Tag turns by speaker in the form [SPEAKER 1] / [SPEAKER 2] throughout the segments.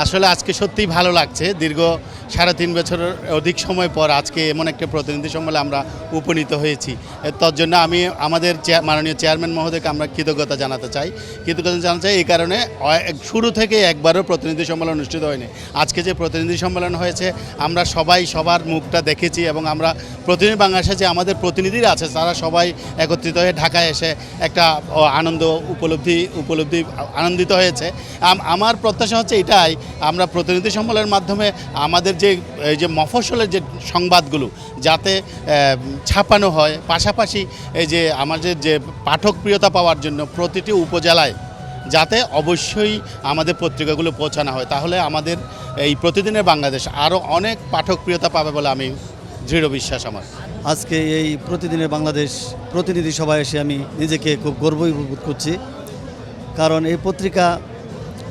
[SPEAKER 1] আসলে আজকে সত্যিই ভালো লাগছে। দীর্ঘ ৩.৫ বছরের অধিক সময় পর আজকে এমন একটা প্রতিনিধি সম্মেলনে আমরা উপনীত হয়েছি। তার জন্য আমি আমাদের মাননীয় চেয়ারম্যান মহোদয়কে আমরা কৃতজ্ঞতা জানাতে চাই। এই কারণে শুরু থেকে একবারও প্রতিনিধি সম্মেলন অনুষ্ঠিত হয়নি। আজকে যে প্রতিনিধি সম্মেলন হয়েছে আমরা সবাই সবার মুখটা দেখেছি এবং আমরা প্রতিনিধি বাংলাদেশে যে আমাদের প্রতিনিধিরা আছে তারা সবাই একত্রিত হয়ে ঢাকায় এসে একটা আনন্দিত হয়েছে। আমার প্রত্যাশা হচ্ছে এটাই, আমরা প্রতিনিধি সম্মেলনের মাধ্যমে আমাদের যে মফস্বলের যে সংবাদগুলো যাতে ছাপানো হয়, পাশাপাশি এই যে আমাদের যে পাঠকপ্রিয়তা পাওয়ার জন্য প্রতিটি উপজেলায় যাতে অবশ্যই আমাদের পত্রিকাগুলো পৌঁছানো হয়, তাহলে আমাদের এই প্রতিদিনের বাংলাদেশ আরও অনেক পাঠকপ্রিয়তা পাবে বলে আমি দৃঢ় বিশ্বাস আমার।
[SPEAKER 2] আজকে এই প্রতিদিনের বাংলাদেশ প্রতিনিধি সভায় এসে আমি নিজেকে খুব গর্ববোধ করছি, কারণ এই পত্রিকা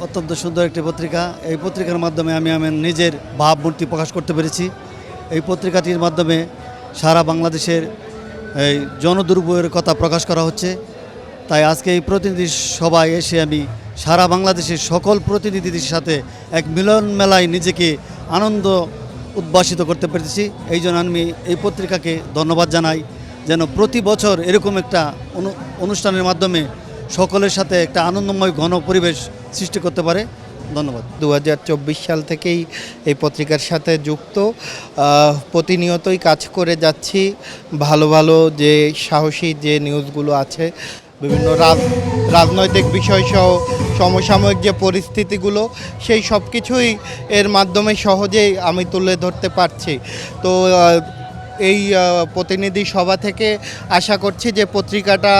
[SPEAKER 2] অত্যন্ত সুন্দর একটি পত্রিকা। এই পত্রিকার মাধ্যমে আমি আমার নিজের ভাবমূর্তি প্রকাশ করতে পেরেছি। এই পত্রিকাটির মাধ্যমে সারা বাংলাদেশের এই জনদুর্ভোগের কথা প্রকাশ করা হচ্ছে। তাই আজকে এই প্রতিনিধি সভায় এসে আমি সারা বাংলাদেশের সকল প্রতিনিধিদের সাথে এক মিলন মেলায় নিজেকে আনন্দ উদ্ভাসিত করতে পেরেছি। এই জন্য আমি এই পত্রিকাকে ধন্যবাদ জানাই, যেন প্রতি বছর এরকম একটা অনুষ্ঠানের মাধ্যমে সকলের সাথে একটা আনন্দময় ঘন পরিবেশ সৃষ্টি করতে পারে। ধন্যবাদ।
[SPEAKER 3] 2024 সাল থেকেই এই পত্রিকার সাথে যুক্ত, প্রতিনিয়তই কাজ করে যাচ্ছি। ভালো ভালো যে সাহসী যে নিউজগুলো আছে, বিভিন্ন রাজনৈতিক বিষয়সহ সমসাময়িক যে পরিস্থিতিগুলো, সেই সব কিছুই এর মাধ্যমে সহজেই আমি তুলে ধরতে পারছি। তো এই প্রতিনিধি সভা থেকে আশা করছি যে পত্রিকাটা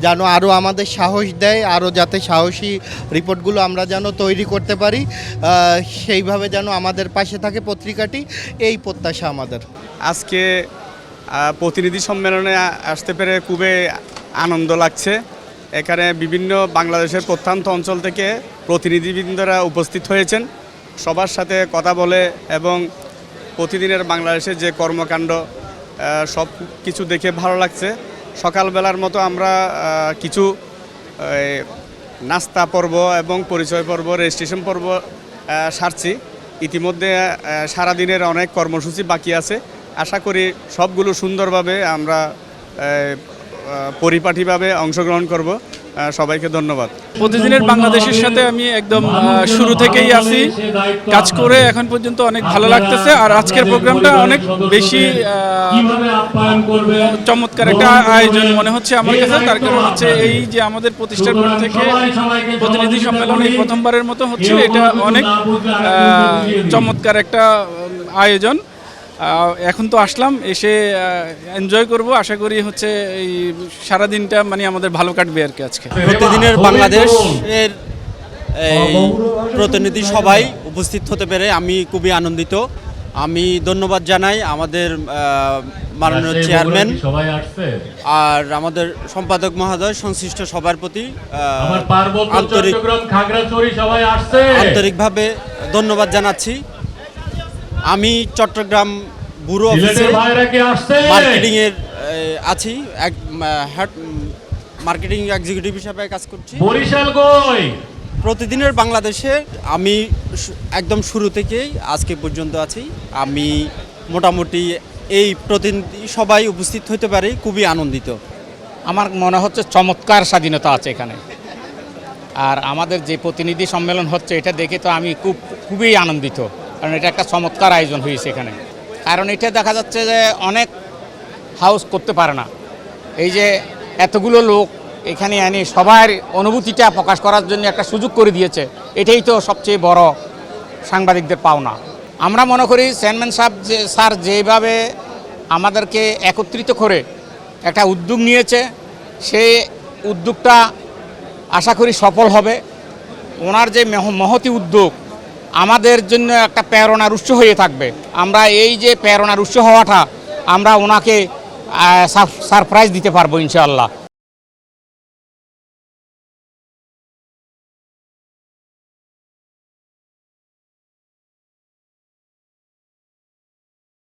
[SPEAKER 3] যেন আরও আমাদের সাহস দেয়, আরও যাতে সাহসী রিপোর্টগুলো আমরা যেন তৈরি করতে পারি, সেইভাবে যেন আমাদের পাশে থাকে পত্রিকাটি, এই প্রত্যাশা আমাদের।
[SPEAKER 4] আজকে প্রতিনিধি সম্মেলনে আসতে পেরে খুবই আনন্দ লাগছে। এখানে বিভিন্ন বাংলাদেশের প্রত্যন্ত অঞ্চল থেকে প্রতিনিধিবৃন্দরা উপস্থিত হয়েছেন, সবার সাথে কথা বলে এবং প্রতিদিনের বাংলাদেশের যে কর্মকাণ্ড সব কিছু দেখে ভালো লাগছে। সকালবেলার মতো আমরা কিছু নাস্তা পর্ব এবং পরিচয় পর্ব, রেজিস্ট্রেশন পর্ব সারছি। ইতিমধ্যে সারাদিনের অনেক কর্মসূচি বাকি আছে। আশা করি সবগুলো সুন্দরভাবে আমরা পরিপাটিভাবে অংশগ্রহণ করব। সবাইকে ধন্যবাদ।
[SPEAKER 5] প্রতিদিনের বাংলাদেশের সাথে আমি একদম শুরু থেকেই আছি, কাজ করে এখন পর্যন্ত অনেক ভালো লাগতেছে। আর আজকের প্রোগ্রামটা অনেক বেশি চমৎকার একটা আয়োজন মনে হচ্ছে আমার কাছে। তার কারণ হচ্ছে এই যে আমাদের প্রতিষ্ঠার পর থেকে প্রতিনিধি সম্মেলন এই প্রথমবারের মতো হচ্ছে, এটা অনেক চমৎকার একটা আয়োজন। এখন তো আসলাম, এসে এনজয় করব। আশা করি হচ্ছে এই সারাদিনটা মানে আমাদের ভালো কাটবে আর কি। আজকে
[SPEAKER 6] প্রতিদিনের বাংলাদেশের এই প্রতিনিধি সভায় উপস্থিত হতে পেরে আমি খুবই আনন্দিত। আমি ধন্যবাদ জানাই আমাদের মাননীয় চেয়ারম্যান আর আমাদের সম্পাদক মহোদয়, সংশ্লিষ্ট সবার প্রতি আন্তরিকভাবে ধন্যবাদ জানাচ্ছি। আমি চট্টগ্রাম ব্যুরো অফিসে মার্কেটিংয়ের আছি, মার্কেটিং এক্সিকিউটিভ হিসাবে কাজ করছি। প্রতিদিনের বাংলাদেশে আমি একদম শুরু থেকেই আজকে পর্যন্ত আছি। আমি মোটামুটি এই প্রতিনিধি সবাই উপস্থিত হতে পারি খুবই আনন্দিত।
[SPEAKER 7] আমার মনে হচ্ছে চমৎকার স্বাধীনতা আছে এখানে। আর আমাদের যে প্রতিনিধি সম্মেলন হচ্ছে এটা দেখে তো আমি খুবই আনন্দিত, কারণ এটা একটা চমৎকার আয়োজন হয়েছে এখানে। কারণ এটা দেখা যাচ্ছে যে অনেক হাউস করতে পারে না, এই যে এতগুলো লোক এখানে এনে সবার অনুভূতিটা প্রকাশ করার জন্য একটা সুযোগ করে দিয়েছে, এটাই তো সবচেয়ে বড় সাংবাদিকদের পাওনা। আমরা মনে করি চেয়ারম্যান স্যার যেভাবে আমাদেরকে একত্রিত করে একটা উদ্যোগ নিয়েছে, সেই উদ্যোগটা আশা করি সফল হবে। ওনার যে মহতি উদ্যোগ আমাদের জন্য একটা প্রেরণার উৎস হয়ে থাকবে। আমরা এই যে প্রেরণার উৎস হওয়াটা আমরা ওনাকে সারপ্রাইজ দিতে পারবো ইনশাআল্লাহ।